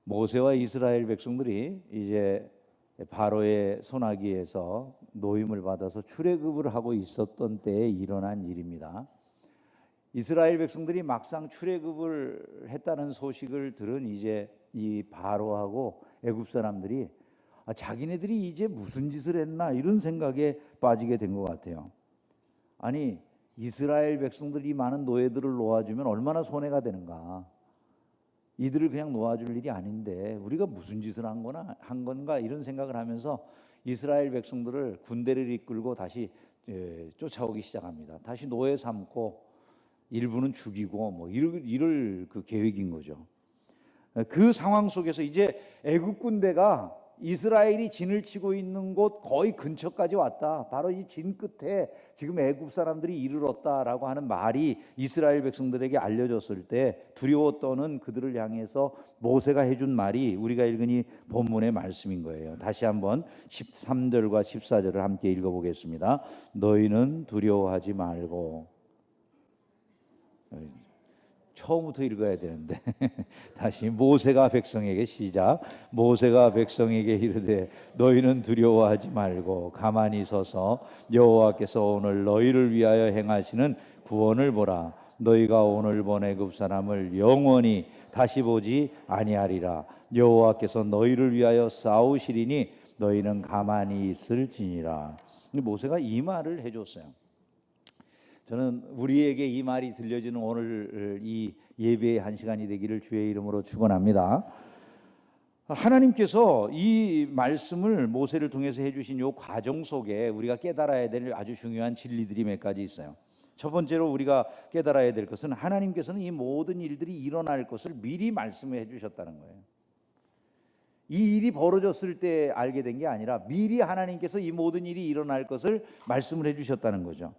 모세와 이스라엘 백성들이 이제 바로의 손아귀에서 노임을 받아서 출애굽을 하고 있었던 때에 일어난 일입니다. 이스라엘 백성들이 막상 출애굽을 했다는 소식을 들은 이제 이 바로하고 애굽 사람들이 자기네들이 이제 무슨 짓을 했나 이런 생각에 빠지게 된 것 같아요. 아니, 이스라엘 백성들이 많은 노예들을 놓아주면 얼마나 손해가 되는가. 이들을 그냥 놓아줄 일이 아닌데 우리가 무슨 짓을 한 건가 이런 생각을 하면서 이스라엘 백성들을 군대를 이끌고 다시 쫓아오기 시작합니다. 다시 노예 삼고 일부는 죽이고 뭐 이럴 그 계획인 거죠. 그 상황 속에서 이제 애굽 군대가 이스라엘이 진을 치고 있는 곳 거의 근처까지 왔다. 바로 이 진 끝에 지금 애굽 사람들이 이르렀다라고 하는 말이 이스라엘 백성들에게 알려졌을 때 두려워 떠는 그들을 향해서 모세가 해준 말이 우리가 읽은 이 본문의 말씀인 거예요. 다시 한번 13절과 14절을 함께 읽어보겠습니다. 너희는 두려워하지 말고, 처음부터 읽어야 되는데 다시 모세가 백성에게 시작. 모세가 백성에게 이르되 너희는 두려워하지 말고 가만히 서서 여호와께서 오늘 너희를 위하여 행하시는 구원을 보라. 너희가 오늘 본 애굽 사람을 영원히 다시 보지 아니하리라. 여호와께서 너희를 위하여 싸우시리니 너희는 가만히 있을지니라. 모세가 이 말을 해줬어요. 저는 우리에게 이 말이 들려지는 오늘 이 예배의 한 시간이 되기를 주의 이름으로 축원합니다. 하나님께서 이 말씀을 모세를 통해서 해주신 이 과정 속에 우리가 깨달아야 될 아주 중요한 진리들이 몇 가지 있어요. 첫 번째로 우리가 깨달아야 될 것은 하나님께서는 이 모든 일들이 일어날 것을 미리 말씀해 주셨다는 거예요. 이 일이 벌어졌을 때 알게 된 게 아니라 미리 하나님께서 이 모든 일이 일어날 것을 말씀을 해 주셨다는 거죠.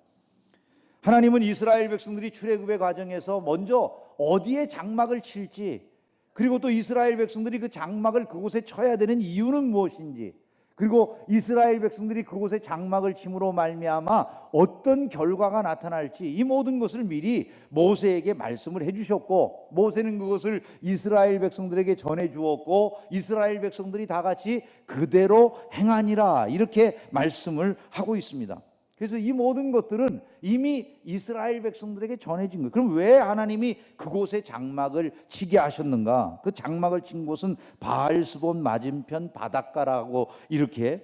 하나님은 이스라엘 백성들이 출애굽의 과정에서 먼저 어디에 장막을 칠지, 그리고 또 이스라엘 백성들이 그 장막을 그곳에 쳐야 되는 이유는 무엇인지, 그리고 이스라엘 백성들이 그곳에 장막을 침으로 말미암아 어떤 결과가 나타날지 이 모든 것을 미리 모세에게 말씀을 해주셨고, 모세는 그것을 이스라엘 백성들에게 전해 주었고 이스라엘 백성들이 다 같이 그대로 행하니라 이렇게 말씀을 하고 있습니다. 그래서 이 모든 것들은 이미 이스라엘 백성들에게 전해진 거예요. 그럼 왜 하나님이 그곳에 장막을 치게 하셨는가? 그 장막을 친 곳은 바알스본 맞은편 바닷가라고 이렇게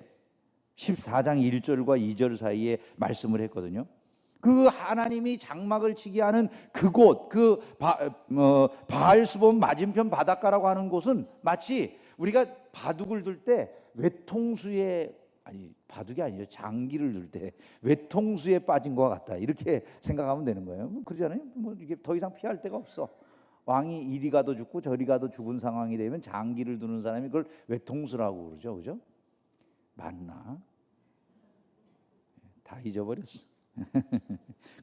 14장 1절과 2절 사이에 말씀을 했거든요. 그 하나님이 장막을 치게 하는 그곳, 바알스본 맞은편 바닷가라고 하는 곳은 마치 우리가 바둑을 둘 때 외통수에, 아니 바둑이 아니죠, 장기를 둘 때 외통수에 빠진 것 같다 이렇게 생각하면 되는 거예요. 그러잖아요. 뭐 이게 더 이상 피할 데가 없어. 왕이 이리 가도 죽고 저리 가도 죽은 상황이 되면 장기를 두는 사람이 그걸 외통수라고 그러죠, 그죠? 맞나? 다 잊어버렸어.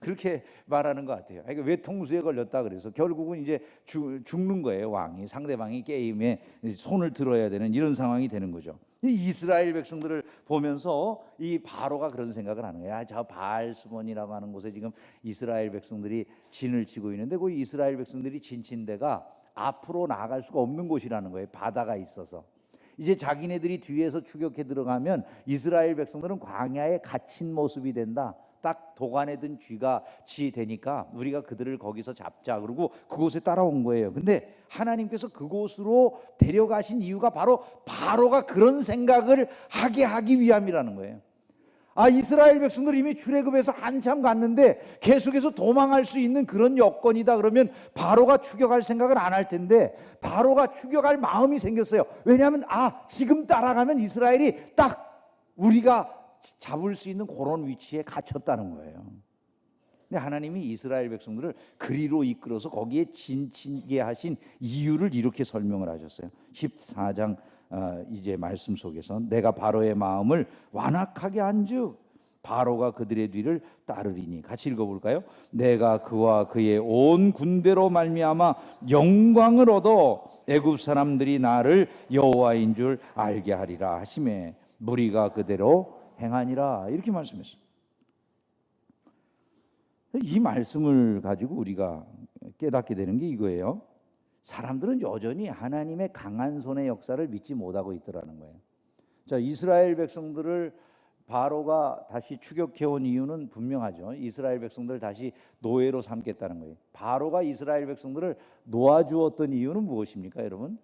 그렇게 말하는 것 같아요. 그러니까 외통수에 걸렸다 그래서 결국은 이제 죽는 거예요. 왕이, 상대방이 게임에 손을 들어야 되는 이런 상황이 되는 거죠. 이스라엘 백성들을 보면서 이 바로가 그런 생각을 하는 거야. 저 바알스본이라고 하는 곳에 지금 이스라엘 백성들이 진을 치고 있는데 그 이스라엘 백성들이 진친 데가 앞으로 나아갈 수가 없는 곳이라는 거예요. 바다가 있어서. 이제 자기네들이 뒤에서 추격해 들어가면 이스라엘 백성들은 광야에 갇힌 모습이 된다. 딱 도관에 든 쥐같이 되니까 우리가 그들을 거기서 잡자 그러고 그곳에 따라온 거예요. 근데 하나님께서 그곳으로 데려가신 이유가 바로 바로가 그런 생각을 하게 하기 위함이라는 거예요. 이스라엘 백성들 이미 출애굽에서 한참 갔는데 계속해서 도망할 수 있는 그런 여건이다 그러면 바로가 추격할 생각을 안 할 텐데 바로가 추격할 마음이 생겼어요. 왜냐하면 지금 따라가면 이스라엘이 딱 우리가 잡을 수 있는 그런 위치에 갇혔다는 거예요. 근데 하나님이 이스라엘 백성들을 그리로 이끌어서 거기에 진치게 하신 이유를 이렇게 설명을 하셨어요. 14장 이제 말씀 속에서 내가 바로의 마음을 완악하게 한즉 바로가 그들의 뒤를 따르리니. 같이 읽어볼까요? 내가 그와 그의 온 군대로 말미암아 영광을 얻어 애굽 사람들이 나를 여호와인 줄 알게 하리라 하시매 무리가 그대로 행하니라 이렇게 말씀했어요. 이 말씀을 가지고 우리가 깨닫게 되는 게 이거예요. 사람들은 여전히 하나님의 강한 손의 역사를 믿지 못하고 있더라는 거예요. 자, 이스라엘 백성들을 바로가 다시 추격해온 이유는 분명하죠. 이스라엘 백성들을 다시 노예로 삼겠다는 거예요. 바로가 이스라엘 백성들을 놓아주었던 이유는 무엇입니까, 여러분?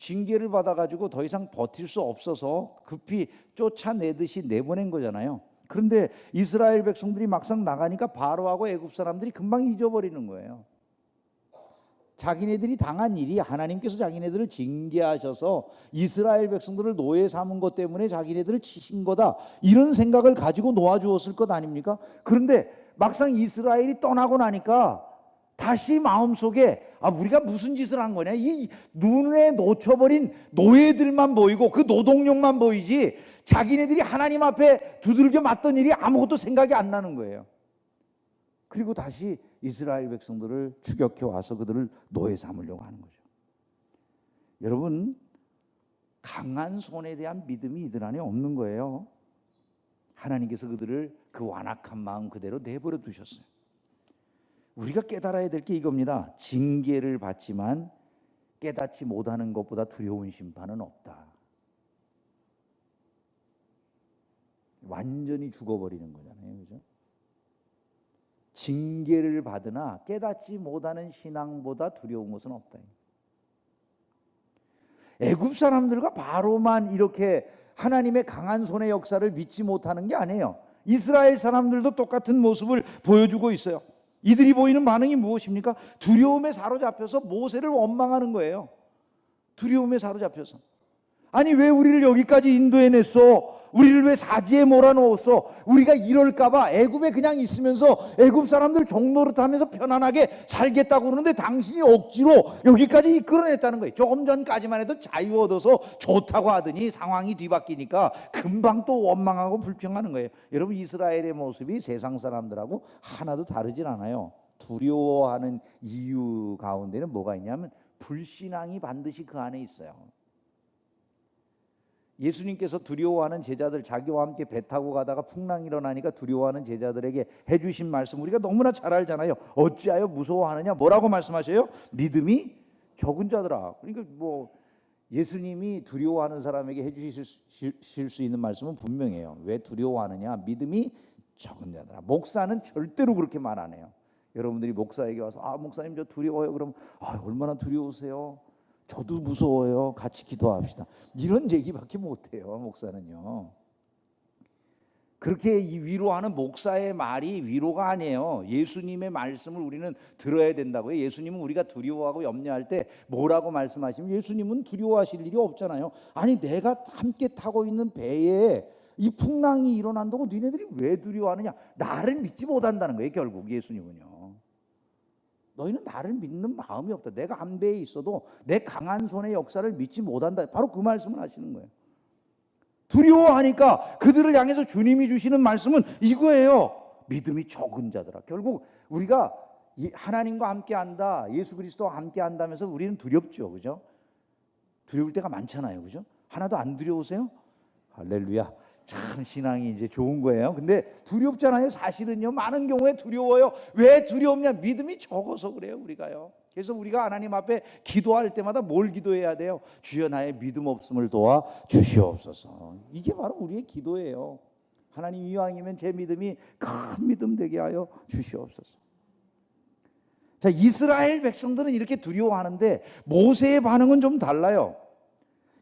징계를 받아가지고 더 이상 버틸 수 없어서 급히 쫓아내듯이 내보낸 거잖아요. 그런데 이스라엘 백성들이 막상 나가니까 바로하고 애굽 사람들이 금방 잊어버리는 거예요. 자기네들이 당한 일이 하나님께서 자기네들을 징계하셔서 이스라엘 백성들을 노예 삼은 것 때문에 자기네들을 치신 거다, 이런 생각을 가지고 놓아주었을 것 아닙니까? 그런데 막상 이스라엘이 떠나고 나니까 다시 마음속에 우리가 무슨 짓을 한 거냐, 이 눈에 놓쳐버린 노예들만 보이고 그 노동력만 보이지 자기네들이 하나님 앞에 두들겨 맞던 일이 아무것도 생각이 안 나는 거예요. 그리고 다시 이스라엘 백성들을 추격해 와서 그들을 노예 삼으려고 하는 거죠. 여러분, 강한 손에 대한 믿음이 이들 안에 없는 거예요. 하나님께서 그들을 그 완악한 마음 그대로 내버려 두셨어요. 우리가 깨달아야 될 게 이겁니다. 징계를 받지만 깨닫지 못하는 것보다 두려운 심판은 없다. 완전히 죽어버리는 거잖아요, 그죠? 징계를 받으나 깨닫지 못하는 신앙보다 두려운 것은 없다. 애굽 사람들과 바로만 이렇게 하나님의 강한 손의 역사를 믿지 못하는 게 아니에요. 이스라엘 사람들도 똑같은 모습을 보여주고 있어요. 이들이 보이는 반응이 무엇입니까? 두려움에 사로잡혀서 모세를 원망하는 거예요. 두려움에 사로잡혀서. 아니, 왜 우리를 여기까지 인도해냈어? 우리를 왜 사지에 몰아넣었어? 우리가 이럴까봐 애굽에 그냥 있으면서 애굽 사람들 종노릇하면서 편안하게 살겠다고 그러는데 당신이 억지로 여기까지 이끌어냈다는 거예요. 조금 전까지만 해도 자유 얻어서 좋다고 하더니 상황이 뒤바뀌니까 금방 또 원망하고 불평하는 거예요. 여러분, 이스라엘의 모습이 세상 사람들하고 하나도 다르진 않아요. 두려워하는 이유 가운데는 뭐가 있냐면 불신앙이 반드시 그 안에 있어요. 예수님께서 두려워하는 제자들, 자기와 함께 배 타고 가다가 풍랑이 일어나니까 두려워하는 제자들에게 해주신 말씀 우리가 너무나 잘 알잖아요. 어찌하여 무서워하느냐? 뭐라고 말씀하셔요? 믿음이 적은 자들아. 그러니까 예수님이 두려워하는 사람에게 해주실 수 있는 말씀은 분명해요. 왜 두려워하느냐? 믿음이 적은 자들아. 목사는 절대로 그렇게 말 안 해요. 여러분들이 목사에게 와서 목사님 저 두려워요. 그럼 얼마나 두려우세요? 저도 무서워요. 같이 기도합시다. 이런 얘기밖에 못해요, 목사는요. 그렇게 위로하는 목사의 말이 위로가 아니에요. 예수님의 말씀을 우리는 들어야 된다고요. 예수님은 우리가 두려워하고 염려할 때 뭐라고 말씀하시면 예수님은 두려워하실 일이 없잖아요. 아니, 내가 함께 타고 있는 배에 이 풍랑이 일어난다고 니네들이 왜 두려워하느냐? 나를 믿지 못한다는 거예요, 결국 예수님은요. 너희는 나를 믿는 마음이 없다. 내가 한 배에 있어도 내 강한 손의 역사를 믿지 못한다. 바로 그 말씀을 하시는 거예요. 두려워하니까 그들을 향해서 주님이 주시는 말씀은 이거예요. 믿음이 적은 자들아. 결국 우리가 하나님과 함께 한다, 예수 그리스도와 함께 한다면서 우리는 두렵죠, 그죠? 두려울 때가 많잖아요, 그죠? 하나도 안 두려우세요? 할렐루야. 참 신앙이 이제 좋은 거예요. 근데 두렵잖아요. 사실은요, 많은 경우에 두려워요. 왜 두렵냐? 믿음이 적어서 그래요, 우리가요. 그래서 우리가 하나님 앞에 기도할 때마다 뭘 기도해야 돼요? 주여 나의 믿음 없음을 도와 주시옵소서. 이게 바로 우리의 기도예요. 하나님, 이왕이면 제 믿음이 큰 믿음 되게 하여 주시옵소서. 자, 이스라엘 백성들은 이렇게 두려워하는데 모세의 반응은 좀 달라요.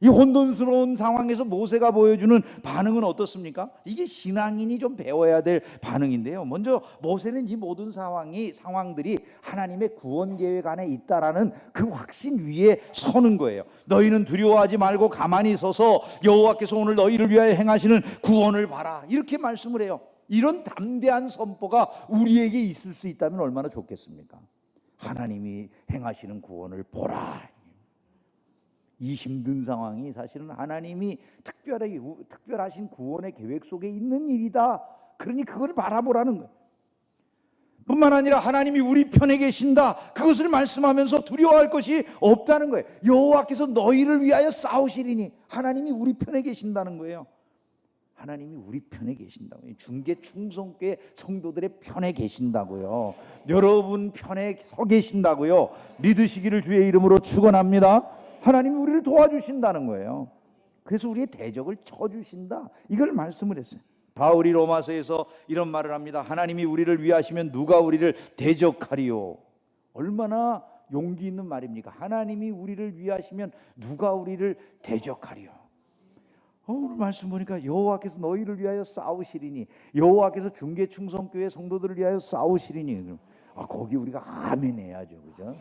이 혼돈스러운 상황에서 모세가 보여주는 반응은 어떻습니까? 이게 신앙인이 좀 배워야 될 반응인데요. 먼저 모세는 이 모든 상황들이 하나님의 구원 계획 안에 있다라는 그 확신 위에 서는 거예요. 너희는 두려워하지 말고 가만히 서서 여호와께서 오늘 너희를 위하여 행하시는 구원을 봐라, 이렇게 말씀을 해요. 이런 담대한 선포가 우리에게 있을 수 있다면 얼마나 좋겠습니까? 하나님이 행하시는 구원을 보라. 이 힘든 상황이 사실은 하나님이 특별하신 구원의 계획 속에 있는 일이다. 그러니 그걸 바라보라는 거예요. 뿐만 아니라 하나님이 우리 편에 계신다, 그것을 말씀하면서 두려워할 것이 없다는 거예요. 여호와께서 너희를 위하여 싸우시리니 하나님이 우리 편에 계신다는 거예요. 하나님이 우리 편에 계신다고요. 중계 충성교회 성도들의 편에 계신다고요. 여러분 편에 서 계신다고요. 믿으시기를 주의 이름으로 축원합니다. 하나님이 우리를 도와주신다는 거예요. 그래서 우리의 대적을 쳐주신다, 이걸 말씀을 했어요. 바울이 로마서에서 이런 말을 합니다. 하나님이 우리를 위하시면 누가 우리를 대적하리요. 얼마나 용기 있는 말입니까? 하나님이 우리를 위하시면 누가 우리를 대적하리요. 오늘 말씀 보니까 여호와께서 너희를 위하여 싸우시리니, 여호와께서 중계충성교회 성도들을 위하여 싸우시리니, 거기 우리가 아멘 해야죠. 그죠?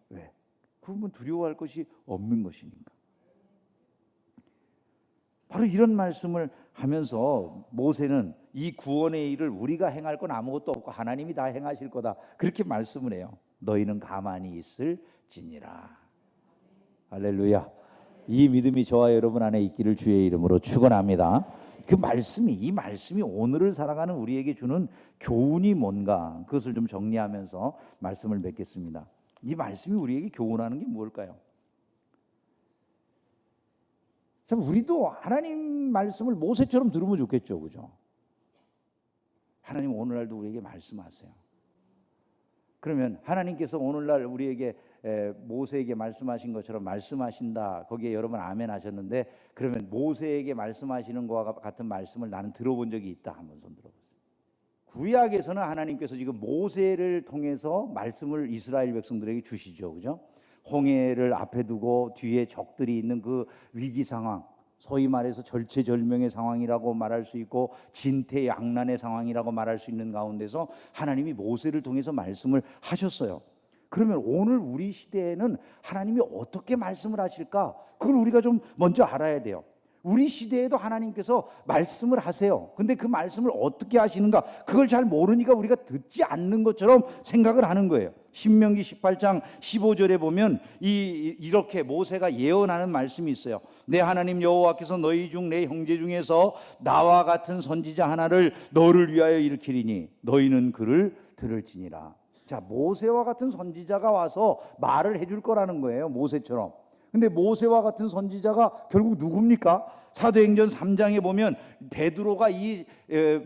왜? 그러면 두려워할 것이 없는 것이니까. 바로 이런 말씀을 하면서 모세는 이 구원의 일을 우리가 행할 건 아무것도 없고 하나님이 다 행하실 거다, 그렇게 말씀을 해요. 너희는 가만히 있을지니라. 할렐루야. 이 믿음이 저와 여러분 안에 있기를 주의 이름으로 축원합니다. 그 말씀이, 이 말씀이 오늘을 살아가는 우리에게 주는 교훈이 뭔가, 그것을 좀 정리하면서 말씀을 맺겠습니다. 이 말씀이 우리에게 교훈하는 게 무엇일까요? 참, 우리도 하나님 말씀을 모세처럼 들으면 좋겠죠, 그죠? 하나님 오늘날도 우리에게 말씀하세요. 그러면 하나님께서 오늘날 우리에게 모세에게 말씀하신 것처럼 말씀하신다, 거기에 여러분 아멘 하셨는데, 그러면 모세에게 말씀하시는 것과 같은 말씀을 나는 들어본 적이 있다, 한번 손 들어보세요. 구약에서는 하나님께서 지금 모세를 통해서 말씀을 이스라엘 백성들에게 주시죠, 그죠? 홍해를 앞에 두고 뒤에 적들이 있는 그 위기 상황, 소위 말해서 절체절명의 상황이라고 말할 수 있고 진퇴양난의 상황이라고 말할 수 있는 가운데서 하나님이 모세를 통해서 말씀을 하셨어요. 그러면 오늘 우리 시대에는 하나님이 어떻게 말씀을 하실까? 그걸 우리가 좀 먼저 알아야 돼요. 우리 시대에도 하나님께서 말씀을 하세요. 근데 그 말씀을 어떻게 하시는가, 그걸 잘 모르니까 우리가 듣지 않는 것처럼 생각을 하는 거예요. 신명기 18장 15절에 보면 이렇게 모세가 예언하는 말씀이 있어요. 내 하나님 여호와께서 너희 중 내 형제 중에서 나와 같은 선지자 하나를 너를 위하여 일으키리니 너희는 그를 들을지니라. 자, 모세와 같은 선지자가 와서 말을 해줄 거라는 거예요, 모세처럼. 근데 모세와 같은 선지자가 결국 누굽니까? 사도행전 3장에 보면 베드로가 이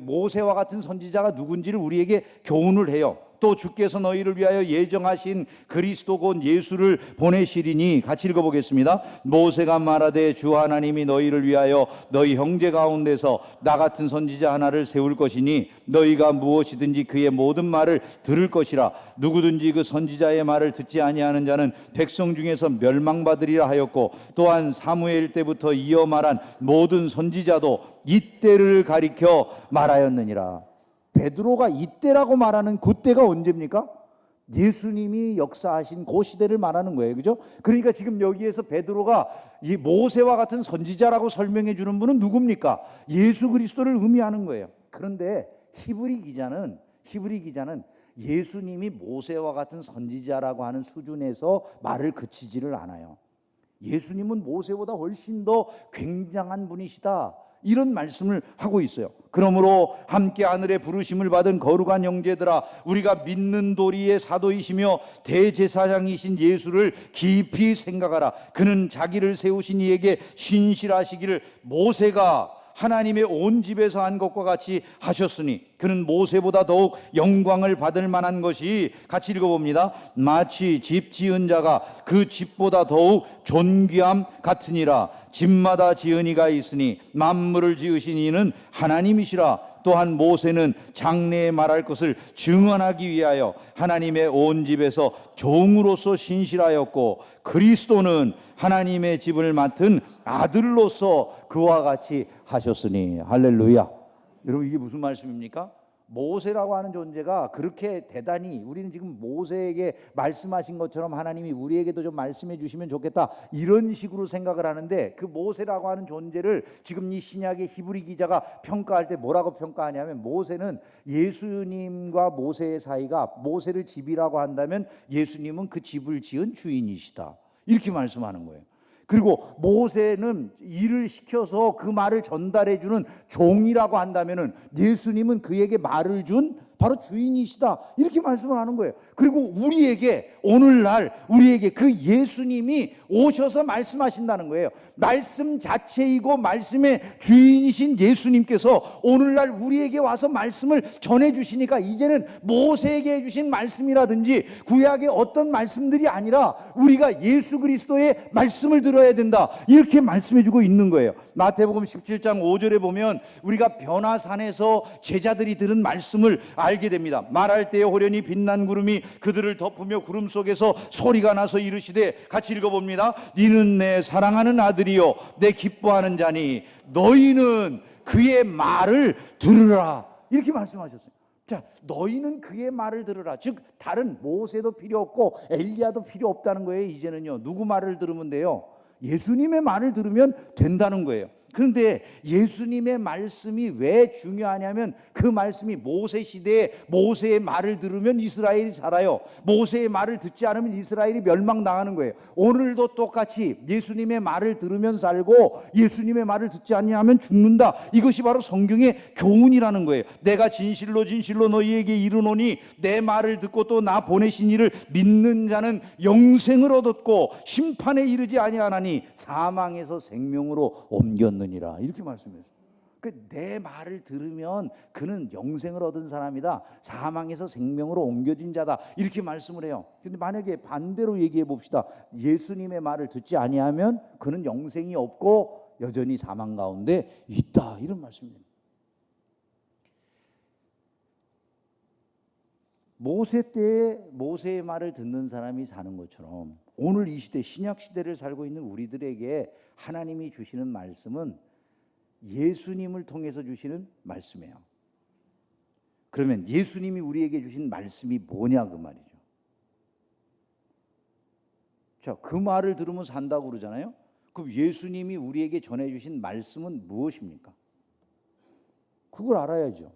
모세와 같은 선지자가 누군지를 우리에게 교훈을 해요. 또 주께서 너희를 위하여 예정하신 그리스도 곧 예수를 보내시리니, 같이 읽어보겠습니다. 모세가 말하되 주 하나님이 너희를 위하여 너희 형제 가운데서 나 같은 선지자 하나를 세울 것이니 너희가 무엇이든지 그의 모든 말을 들을 것이라. 누구든지 그 선지자의 말을 듣지 아니하는 자는 백성 중에서 멸망받으리라 하였고, 또한 사무엘 때부터 이어 말한 모든 선지자도 이때를 가리켜 말하였느니라. 베드로가 이때라고 말하는 그때가 언제입니까? 예수님이 역사하신 그 시대를 말하는 거예요, 그죠? 그러니까 지금 여기에서 베드로가 이 모세와 같은 선지자라고 설명해 주는 분은 누굽니까? 예수 그리스도를 의미하는 거예요. 그런데 히브리 기자는 예수님이 모세와 같은 선지자라고 하는 수준에서 말을 그치지를 않아요. 예수님은 모세보다 훨씬 더 굉장한 분이시다, 이런 말씀을 하고 있어요. 그러므로 함께 하늘의 부르심을 받은 거룩한 형제들아, 우리가 믿는 도리의 사도이시며 대제사장이신 예수를 깊이 생각하라. 그는 자기를 세우신 이에게 신실하시기를 모세가 하나님의 온 집에서 한 것과 같이 하셨으니 그는 모세보다 더욱 영광을 받을 만한 것이, 같이 읽어봅니다. 마치 집 지은 자가 그 집보다 더욱 존귀함 같으니라. 집마다 지은 이가 있으니 만물을 지으신 이는 하나님이시라. 또한 모세는 장래에 말할 것을 증언하기 위하여 하나님의 온 집에서 종으로서 신실하였고, 그리스도는 하나님의 집을 맡은 아들로서 그와 같이 하셨으니. 할렐루야. 여러분, 이게 무슨 말씀입니까? 모세라고 하는 존재가 그렇게 대단히, 우리는 지금 모세에게 말씀하신 것처럼 하나님이 우리에게도 좀 말씀해 주시면 좋겠다, 이런 식으로 생각을 하는데, 그 모세라고 하는 존재를 지금 이 신약의 히브리 기자가 평가할 때 뭐라고 평가하냐면, 모세는 예수님과 모세의 사이가, 모세를 집이라고 한다면 예수님은 그 집을 지은 주인이시다, 이렇게 말씀하는 거예요. 그리고 모세는 일을 시켜서 그 말을 전달해 주는 종이라고 한다면은 예수님은 그에게 말을 준 바로 주인이시다, 이렇게 말씀을 하는 거예요. 그리고 우리에게 오늘날 우리에게 그 예수님이 오셔서 말씀하신다는 거예요. 말씀 자체이고 말씀의 주인이신 예수님께서 오늘날 우리에게 와서 말씀을 전해주시니까 이제는 모세에게 해주신 말씀이라든지 구약의 어떤 말씀들이 아니라 우리가 예수 그리스도의 말씀을 들어야 된다, 이렇게 말씀해주고 있는 거예요. 마태복음 17장 5절에 보면 우리가 변화산에서 제자들이 들은 말씀을 알게 됩니다. 말할 때에 호련히 빛난 구름이 그들을 덮으며 구름 속에서 소리가 나서 이르시되, 같이 읽어봅니다. 니는 내 사랑하는 아들이요 내 기뻐하는 자니 너희는 그의 말을 들으라, 이렇게 말씀하셨어요. 자, 너희는 그의 말을 들으라. 즉 다른 모세도 필요 없고 엘리야도 필요 없다는 거예요. 이제는요, 누구 말을 들으면 돼요? 예수님의 말을 들으면 된다는 거예요. 그런데 예수님의 말씀이 왜 중요하냐면 그 말씀이 모세 시대에 모세의 말을 들으면 이스라엘이 살아요. 모세의 말을 듣지 않으면 이스라엘이 멸망당하는 거예요. 오늘도 똑같이 예수님의 말을 들으면 살고 예수님의 말을 듣지 않으면 죽는다. 이것이 바로 성경의 교훈이라는 거예요. 내가 진실로 진실로 너희에게 이르노니 내 말을 듣고 또 나 보내신 이를 믿는 자는 영생을 얻었고 심판에 이르지 아니하나니 사망에서 생명으로 옮겼느니라, 이렇게 말씀했어요. 내 말을 들으면 그는 영생을 얻은 사람이다, 사망에서 생명으로 옮겨진 자다, 이렇게 말씀을 해요. 근데 만약에 반대로 얘기해 봅시다. 예수님의 말을 듣지 아니하면 그는 영생이 없고 여전히 사망 가운데 있다, 이런 말씀입니다. 모세 때에 모세의 말을 듣는 사람이 사는 것처럼 오늘 이 시대, 신약 시대를 살고 있는 우리들에게 하나님이 주시는 말씀은 예수님을 통해서 주시는 말씀이에요. 그러면 예수님이 우리에게 주신 말씀이 뭐냐, 그 말이죠. 자, 그 말을 들으면 산다고 그러잖아요. 그럼 예수님이 우리에게 전해주신 말씀은 무엇입니까? 그걸 알아야죠.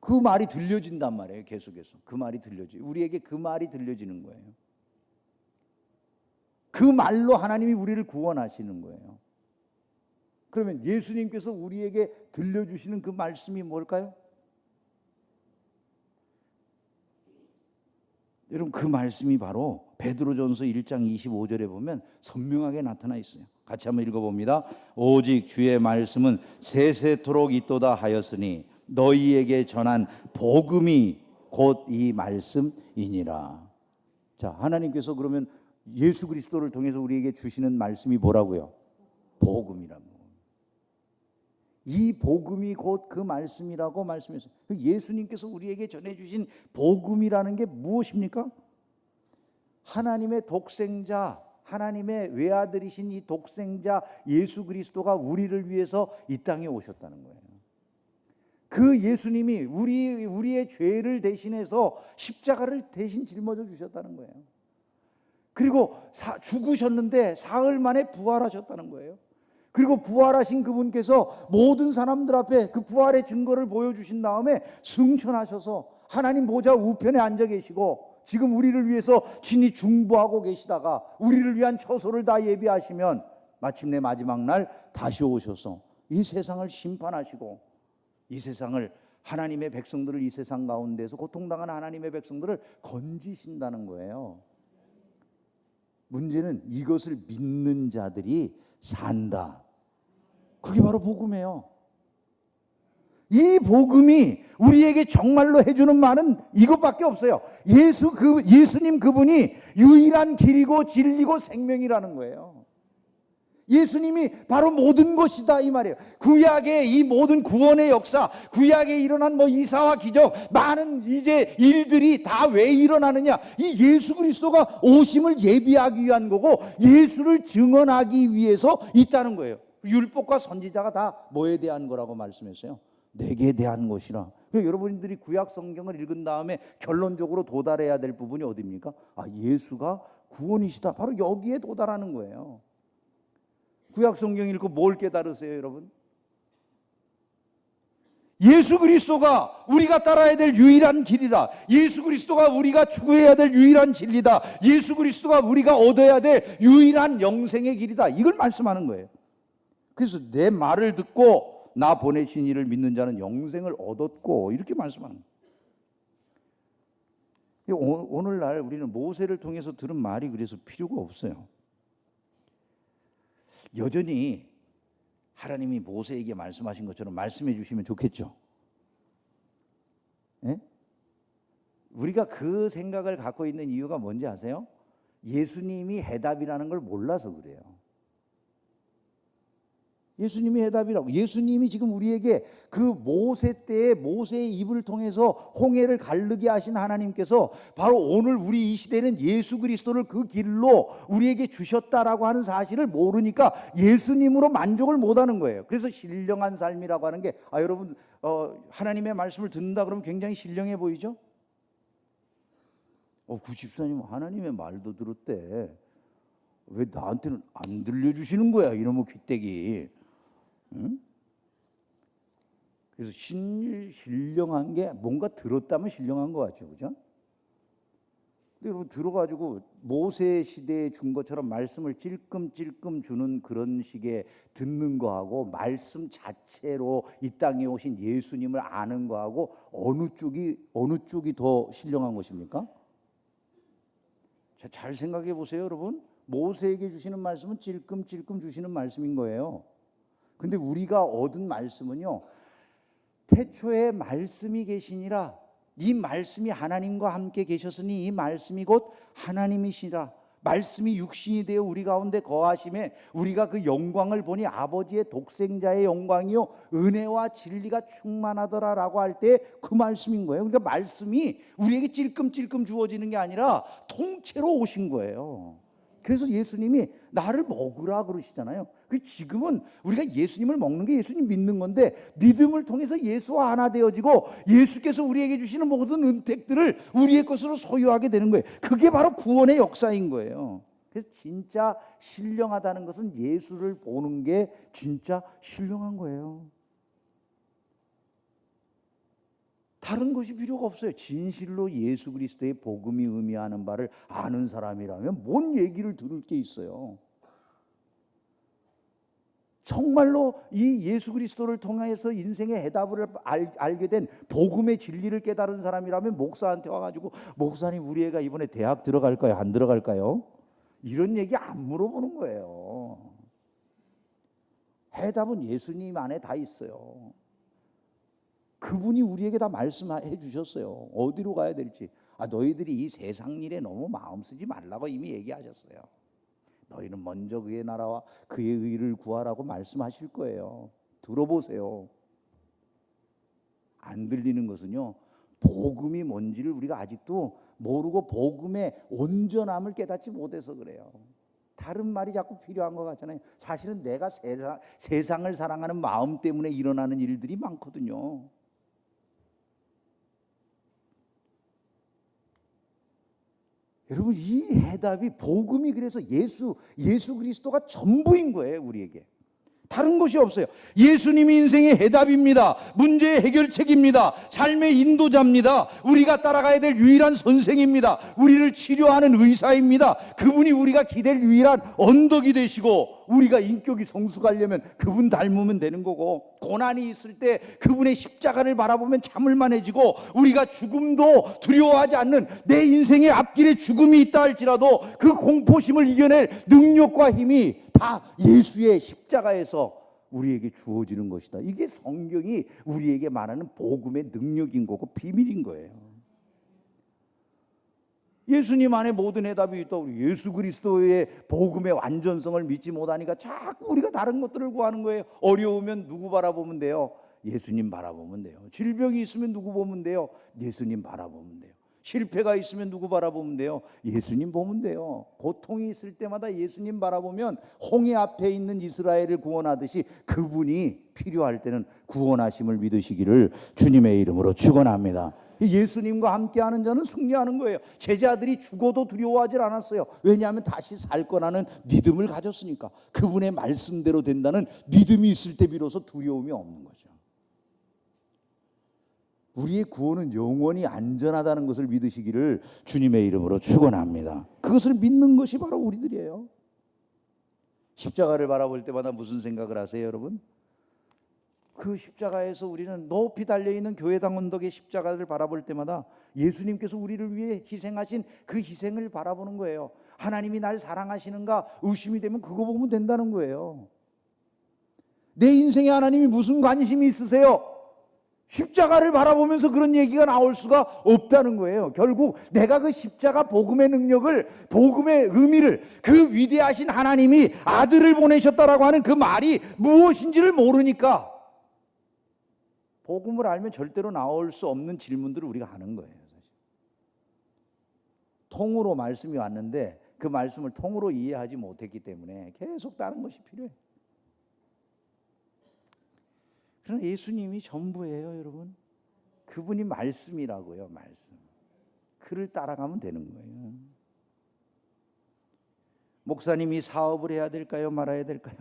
그 말이 들려진단 말이에요. 계속해서 그 말이 우리에게 그 말이 들려지는 거예요. 그 말로 하나님이 우리를 구원하시는 거예요. 그러면 예수님께서 우리에게 들려주시는 그 말씀이 뭘까요? 여러분, 그 말씀이 바로 베드로전서 1장 25절에 보면 선명하게 나타나 있어요. 같이 한번 읽어봅니다. 오직 주의 말씀은 세세토록 있도다 하였으니 너희에게 전한 복음이 곧 이 말씀이니라. 자, 하나님께서 그러면 예수 그리스도를 통해서 우리에게 주시는 말씀이 뭐라고요? 복음이라고. 이 복음이 곧 그 말씀이라고 말씀했어요. 예수님께서 우리에게 전해주신 복음이라는 게 무엇입니까? 하나님의 독생자, 하나님의 외아들이신 이 독생자 예수 그리스도가 우리를 위해서 이 땅에 오셨다는 거예요. 그 예수님이 우리의 죄를 대신해서 십자가를 대신 짊어져 주셨다는 거예요. 그리고 죽으셨는데 사흘 만에 부활하셨다는 거예요. 그리고 부활하신 그분께서 모든 사람들 앞에 그 부활의 증거를 보여주신 다음에 승천하셔서 하나님 보좌 우편에 앉아 계시고 지금 우리를 위해서 친히 중보하고 계시다가 우리를 위한 처소를 다 예비하시면 마침내 마지막 날 다시 오셔서 이 세상을 심판하시고 이 세상을, 하나님의 백성들을 이 세상 가운데서 고통당하는 하나님의 백성들을 건지신다는 거예요. 문제는 이것을 믿는 자들이 산다. 그게 바로 복음이에요. 이 복음이 우리에게 정말로 해주는 말은 이것밖에 없어요. 예수님 그분이 유일한 길이고 진리고 생명이라는 거예요. 예수님이 바로 모든 것이다, 이 말이에요. 구약의 이 모든 구원의 역사, 구약에 일어난 이사와 기적, 많은 이제 일들이 다 왜 일어나느냐? 이 예수 그리스도가 오심을 예비하기 위한 거고 예수를 증언하기 위해서 있다는 거예요. 율법과 선지자가 다 뭐에 대한 거라고 말씀했어요? 내게 대한 것이라. 여러분들이 구약 성경을 읽은 다음에 결론적으로 도달해야 될 부분이 어디입니까? 예수가 구원이시다. 바로 여기에 도달하는 거예요. 구약 성경 읽고 뭘 깨달으세요, 여러분? 예수 그리스도가 우리가 따라야 될 유일한 길이다. 예수 그리스도가 우리가 추구해야 될 유일한 진리다. 예수 그리스도가 우리가 얻어야 될 유일한 영생의 길이다. 이걸 말씀하는 거예요. 그래서 내 말을 듣고 나 보내신 이를 믿는 자는 영생을 얻었고 이렇게 말씀하는 거예요. 오늘날 우리는 모세를 통해서 들은 말이 그래서 필요가 없어요. 여전히 하나님이 모세에게 말씀하신 것처럼 말씀해 주시면 좋겠죠. 예? 우리가 그 생각을 갖고 있는 이유가 뭔지 아세요? 예수님이 해답이라는 걸 몰라서 그래요. 예수님이 해답이라고. 예수님이 지금 우리에게 그 모세 때에 모세의 입을 통해서 홍해를 가르게 하신 하나님께서 바로 오늘 우리 이 시대는 예수 그리스도를 그 길로 우리에게 주셨다라고 하는 사실을 모르니까 예수님으로 만족을 못하는 거예요. 그래서 신령한 삶이라고 하는 게 여러분 하나님의 말씀을 듣는다 그러면 굉장히 신령해 보이죠? 그 집사님 하나님의 말도 들었대. 왜 나한테는 안 들려주시는 거야 이놈의 귀때기. 응? 그래서 신령한 게 뭔가 들었다면 신령한 것 같죠, 그죠? 근데 여러분 들어가지고 모세 시대에 준 것처럼 말씀을 찔끔찔끔 주는 그런 식의 듣는 거하고 말씀 자체로 이 땅에 오신 예수님을 아는 거하고 어느 쪽이 더 신령한 것입니까? 잘 생각해 보세요, 여러분. 모세에게 주시는 말씀은 찔끔찔끔 주시는 말씀인 거예요. 근데 우리가 얻은 말씀은요, 태초에 말씀이 계시니라. 이 말씀이 하나님과 함께 계셨으니 이 말씀이 곧 하나님이시라. 말씀이 육신이 되어 우리 가운데 거하심에 우리가 그 영광을 보니 아버지의 독생자의 영광이요 은혜와 진리가 충만하더라라고 할 때 그 말씀인 거예요. 그러니까 말씀이 우리에게 찔끔찔끔 주어지는 게 아니라 통째로 오신 거예요. 그래서 예수님이 나를 먹으라 그러시잖아요. 지금은 우리가 예수님을 먹는 게 예수님 믿는 건데 믿음을 통해서 예수와 하나 되어지고 예수께서 우리에게 주시는 모든 은택들을 우리의 것으로 소유하게 되는 거예요. 그게 바로 구원의 역사인 거예요. 그래서 진짜 신령하다는 것은 예수를 보는 게 진짜 신령한 거예요. 다른 것이 필요가 없어요. 진실로 예수 그리스도의 복음이 의미하는 바를 아는 사람이라면 뭔 얘기를 들을 게 있어요. 정말로 이 예수 그리스도를 통해서 인생의 해답을 알게 된 복음의 진리를 깨달은 사람이라면 목사한테 와가지고 목사님 우리 애가 이번에 대학 들어갈까요? 안 들어갈까요? 이런 얘기 안 물어보는 거예요. 해답은 예수님 안에 다 있어요. 그분이 우리에게 다 말씀해 주셨어요. 어디로 가야 될지. 너희들이 이 세상 일에 너무 마음 쓰지 말라고 이미 얘기하셨어요. 너희는 먼저 그의 나라와 그의 의를 구하라고 말씀하실 거예요. 들어보세요. 안 들리는 것은요, 복음이 뭔지를 우리가 아직도 모르고 복음의 온전함을 깨닫지 못해서 그래요. 다른 말이 자꾸 필요한 것 같잖아요. 사실은 내가 세상을 사랑하는 마음 때문에 일어나는 일들이 많거든요. 여러분 이 해답이 복음이 그래서 예수 그리스도가 전부인 거예요. 우리에게 다른 것이 없어요. 예수님이 인생의 해답입니다. 문제의 해결책입니다. 삶의 인도자입니다. 우리가 따라가야 될 유일한 선생입니다. 우리를 치료하는 의사입니다. 그분이 우리가 기댈 유일한 언덕이 되시고 우리가 인격이 성숙하려면 그분 닮으면 되는 거고 고난이 있을 때 그분의 십자가를 바라보면 참을만해지고 우리가 죽음도 두려워하지 않는 내 인생의 앞길에 죽음이 있다 할지라도 그 공포심을 이겨낼 능력과 힘이 다 예수의 십자가에서 우리에게 주어지는 것이다. 이게 성경이 우리에게 말하는 복음의 능력인 거고 비밀인 거예요. 예수님 안에 모든 해답이 있다고 예수 그리스도의 복음의 완전성을 믿지 못하니까 자꾸 우리가 다른 것들을 구하는 거예요. 어려우면 누구 바라보면 돼요? 예수님 바라보면 돼요. 질병이 있으면 누구 보면 돼요? 예수님 바라보면 돼요. 실패가 있으면 누구 바라보면 돼요? 예수님 보면 돼요. 고통이 있을 때마다 예수님 바라보면 홍해 앞에 있는 이스라엘을 구원하듯이 그분이 필요할 때는 구원하심을 믿으시기를 주님의 이름으로 축원합니다. 예수님과 함께하는 자는 승리하는 거예요. 제자들이 죽어도 두려워하지 않았어요. 왜냐하면 다시 살 거라는 믿음을 가졌으니까. 그분의 말씀대로 된다는 믿음이 있을 때 비로소 두려움이 없는 거죠. 우리의 구원은 영원히 안전하다는 것을 믿으시기를 주님의 이름으로 축원합니다. 그것을 믿는 것이 바로 우리들이에요. 십자가를 바라볼 때마다 무슨 생각을 하세요, 여러분? 그 십자가에서 우리는 높이 달려있는 교회당 언덕의 십자가를 바라볼 때마다 예수님께서 우리를 위해 희생하신 그 희생을 바라보는 거예요. 하나님이 날 사랑하시는가 의심이 되면 그거 보면 된다는 거예요. 내 인생에 하나님이 무슨 관심이 있으세요? 십자가를 바라보면서 그런 얘기가 나올 수가 없다는 거예요. 결국 내가 그 십자가 복음의 능력을, 복음의 의미를, 그 위대하신 하나님이 아들을 보내셨다라고 하는 그 말이 무엇인지를 모르니까 복음을 알면 절대로 나올 수 없는 질문들을 우리가 하는 거예요. 사실. 통으로 말씀이 왔는데 그 말씀을 통으로 이해하지 못했기 때문에 계속 다른 것이 필요해요. 그러나 예수님이 전부예요, 여러분. 그분이 말씀이라고요, 말씀. 그를 따라가면 되는 거예요. 목사님이 사업을 해야 될까요, 말아야 될까요?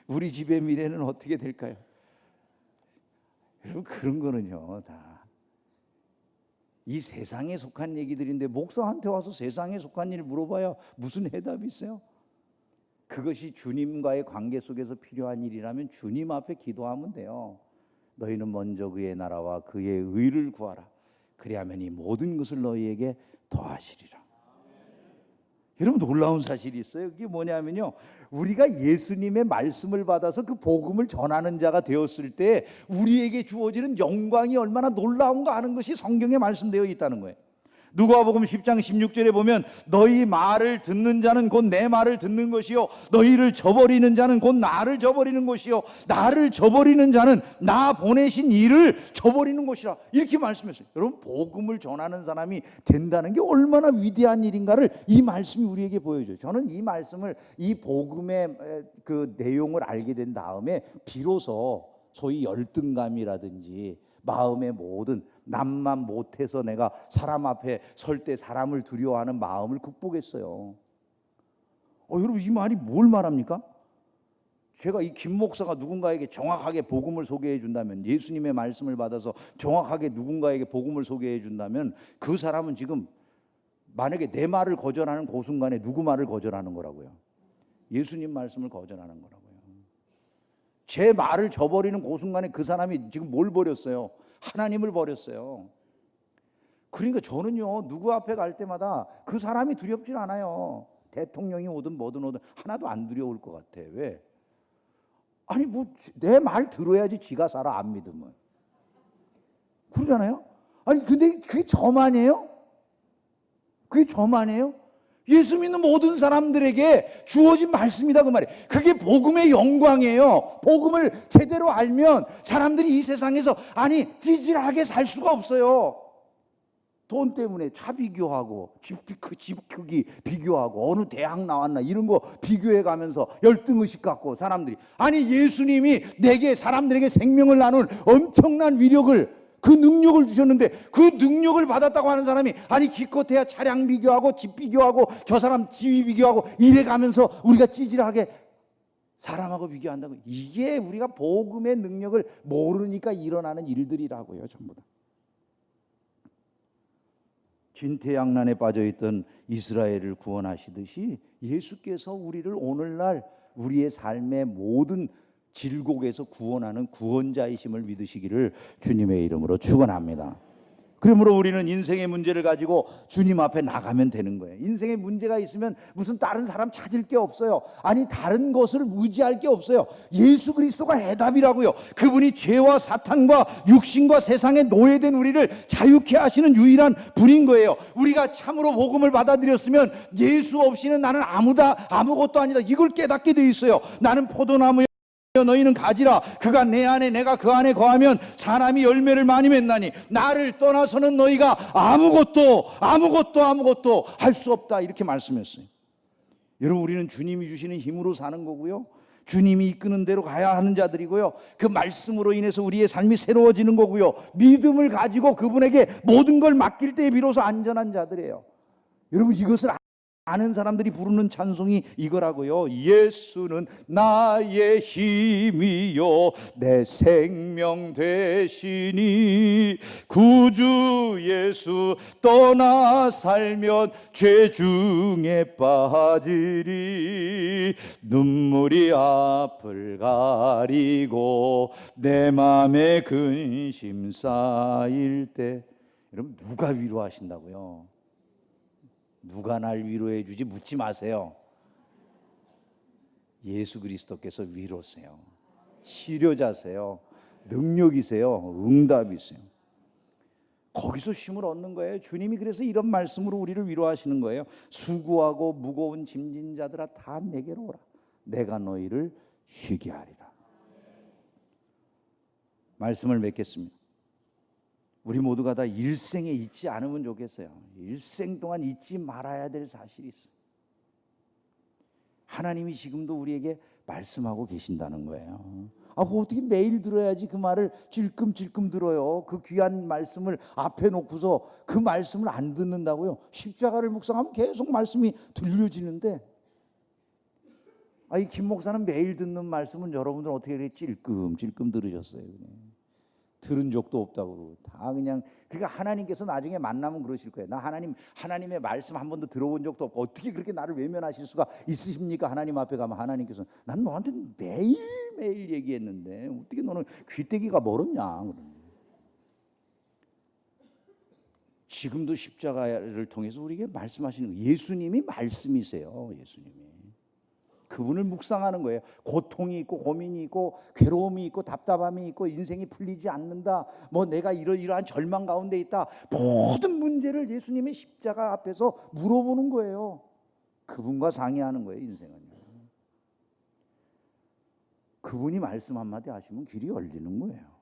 우리 집의 미래는 어떻게 될까요? 여러분, 그런 거는요, 다 이 세상에 속한 얘기들인데 목사한테 와서 세상에 속한 일 물어봐야 무슨 해답이 있어요? 그것이 주님과의 관계 속에서 필요한 일이라면 주님 앞에 기도하면 돼요. 너희는 먼저 그의 나라와 그의 의를 구하라. 그리하면 이 모든 것을 너희에게 더하시리라. 여러분, 놀라운 사실이 있어요. 그게 뭐냐면요, 우리가 예수님의 말씀을 받아서 그 복음을 전하는 자가 되었을 때 우리에게 주어지는 영광이 얼마나 놀라운가 하는 것이 성경에 말씀되어 있다는 거예요. 누가복음 10장 16절에 보면 너희 말을 듣는 자는 곧 내 말을 듣는 것이요 너희를 저버리는 자는 곧 나를 저버리는 것이요 나를 저버리는 자는 나 보내신 이를 저버리는 것이라, 이렇게 말씀했어요. 여러분, 복음을 전하는 사람이 된다는 게 얼마나 위대한 일인가를 이 말씀이 우리에게 보여줘요. 저는 이 말씀을, 이 복음의 그 내용을 알게 된 다음에 비로소 소위 열등감이라든지 마음의 모든 남만 못해서 내가 사람 앞에 설 때 사람을 두려워하는 마음을 극복했어요. 여러분, 이 말이 뭘 말합니까? 제가 이 김 목사가 누군가에게 정확하게 복음을 소개해 준다면, 예수님의 말씀을 받아서 정확하게 누군가에게 복음을 소개해 준다면 그 사람은 지금 만약에 내 말을 거절하는 그 순간에 누구 말을 거절하는 거라고요? 예수님 말씀을 거절하는 거라고요. 제 말을 저버리는 그 순간에 그 사람이 지금 뭘 버렸어요? 하나님을 버렸어요. 그러니까 저는요, 누구 앞에 갈 때마다 그 사람이 두렵진 않아요. 대통령이 오든 뭐든 오든 하나도 안 두려울 것 같아. 왜? 아니, 뭐 내 말 들어야지 지가 살아, 안 믿으면. 그러잖아요. 아니, 근데 그게 저만이에요? 그게 저만이에요? 예수 믿는 모든 사람들에게 주어진 말씀이다, 그 말이에요. 그게 복음의 영광이에요. 복음을 제대로 알면 사람들이 이 세상에서 찌질하게 살 수가 없어요. 돈 때문에 차 비교하고 집 크기 비교하고 어느 대학 나왔나 이런 거 비교해 가면서 열등의식 갖고 사람들이, 예수님이 내게, 사람들에게 생명을 나눌 엄청난 위력을, 그 능력을 주셨는데 그 능력을 받았다고 하는 사람이 기껏해야 차량 비교하고 집 비교하고 저 사람 지위 비교하고 이래 가면서 우리가 찌질하게 사람하고 비교한다고. 이게 우리가 복음의 능력을 모르니까 일어나는 일들이라고요, 전부 다. 진퇴양난에 빠져있던 이스라엘을 구원하시듯이 예수께서 우리를 오늘날 우리의 삶의 모든 질곡에서 구원하는 구원자이심을 믿으시기를 주님의 이름으로 축원합니다. 그러므로 우리는 인생의 문제를 가지고 주님 앞에 나가면 되는 거예요. 인생의 문제가 있으면 무슨 다른 사람 찾을 게 없어요. 다른 것을 의지할 게 없어요. 예수 그리스도가 해답이라고요. 그분이 죄와 사탄과 육신과 세상에 노예된 우리를 자유케 하시는 유일한 분인 거예요. 우리가 참으로 복음을 받아들였으면 예수 없이는 나는 아무것도 아니다, 이걸 깨닫게 돼 있어요. 나는 포도나무에 너희는 가지라. 그가 내 안에 내가 그 안에 거하면 사람이 열매를 많이 맺나니 나를 떠나서는 너희가 아무것도 할 수 없다, 이렇게 말씀했어요. 여러분, 우리는 주님이 주시는 힘으로 사는 거고요, 주님이 이끄는 대로 가야 하는 자들이고요, 그 말씀으로 인해서 우리의 삶이 새로워지는 거고요, 믿음을 가지고 그분에게 모든 걸 맡길 때 비로소 안전한 자들이에요. 여러분, 이것을 많은 사람들이 부르는 찬송이 이거라고요. 예수는 나의 힘이요 내 생명 되시니 구주 예수 떠나 살면 죄 중에 빠지리 눈물이 앞을 가리고 내 맘에 근심 쌓일 때. 여러분, 누가 위로하신다고요? 누가 날 위로해 주지 묻지 마세요. 예수 그리스도께서 위로세요. 치료자세요. 능력이세요. 응답이세요. 거기서 쉼을 얻는 거예요. 주님이 그래서 이런 말씀으로 우리를 위로하시는 거예요. 수고하고 무거운 짐진 자들아 다 내게로 오라. 내가 너희를 쉬게 하리라. 말씀을 맺겠습니다. 우리 모두가 다 일생에 잊지 않으면 좋겠어요. 일생 동안 잊지 말아야 될 사실이 있어요. 하나님이 지금도 우리에게 말씀하고 계신다는 거예요. 뭐 어떻게 매일 들어야지 그 말을 찔끔찔끔 들어요. 그 귀한 말씀을 앞에 놓고서 그 말씀을 안 듣는다고요. 십자가를 묵상하면 계속 말씀이 들려지는데, 이 김 목사는 매일 듣는 말씀은 여러분들 어떻게 이렇게 찔끔찔끔 들으셨어요? 들은 적도 없다고 그러고 다 그냥. 그러니까 하나님께서 나중에 만나면 그러실 거예요. 나 하나님의 말씀 한 번도 들어본 적도 없고 어떻게 그렇게 나를 외면하실 수가 있으십니까? 하나님 앞에 가면 하나님께서 난 너한테 매일매일 얘기했는데 어떻게 너는 귀때기가 멀었냐. 지금도 십자가를 통해서 우리에게 말씀하시는 거예요. 예수님이 말씀이세요. 예수님이. 그분을 묵상하는 거예요. 고통이 있고 고민이 있고 괴로움이 있고 답답함이 있고 인생이 풀리지 않는다, 내가 이러이러한 절망 가운데 있다, 모든 문제를 예수님의 십자가 앞에서 물어보는 거예요. 그분과 상의하는 거예요. 인생은요. 그분이 말씀 한마디 하시면 길이 열리는 거예요.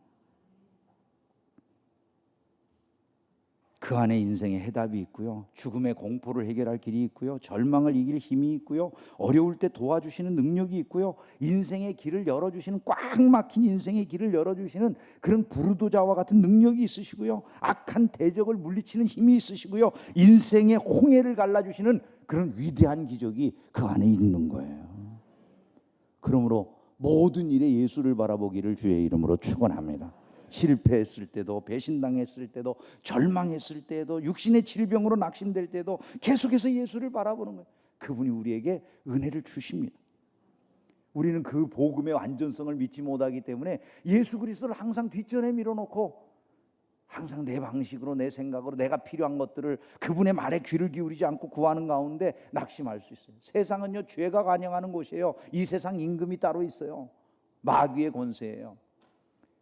그 안에 인생의 해답이 있고요. 죽음의 공포를 해결할 길이 있고요. 절망을 이길 힘이 있고요. 어려울 때 도와주시는 능력이 있고요. 인생의 길을 열어주시는, 꽉 막힌 인생의 길을 열어주시는 그런 부르도자와 같은 능력이 있으시고요. 악한 대적을 물리치는 힘이 있으시고요. 인생의 홍해를 갈라주시는 그런 위대한 기적이 그 안에 있는 거예요. 그러므로 모든 일에 예수를 바라보기를 주의 이름으로 축원합니다. 실패했을 때도, 배신당했을 때도, 절망했을 때도, 육신의 질병으로 낙심될 때도 계속해서 예수를 바라보는 거예요. 그분이 우리에게 은혜를 주십니다. 우리는 그 복음의 완전성을 믿지 못하기 때문에 예수 그리스도를 항상 뒷전에 밀어놓고 항상 내 방식으로, 내 생각으로 내가 필요한 것들을 그분의 말에 귀를 기울이지 않고 구하는 가운데 낙심할 수 있어요. 세상은요, 죄가 관영하는 곳이에요. 이 세상 임금이 따로 있어요. 마귀의 권세예요.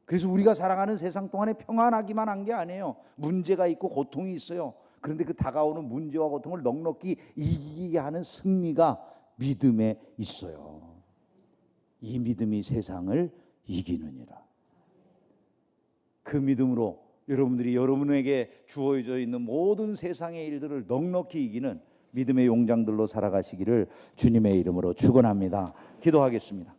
그래서 우리가 살아가는 세상 동안에 평안하기만 한 게 아니에요. 문제가 있고 고통이 있어요. 그런데 그 다가오는 문제와 고통을 넉넉히 이기게 하는 승리가 믿음에 있어요. 이 믿음이 세상을 이기느니라. 그 믿음으로 여러분들이 여러분에게 주어져 있는 모든 세상의 일들을 넉넉히 이기는 믿음의 용장들로 살아가시기를 주님의 이름으로 축원합니다. 기도하겠습니다.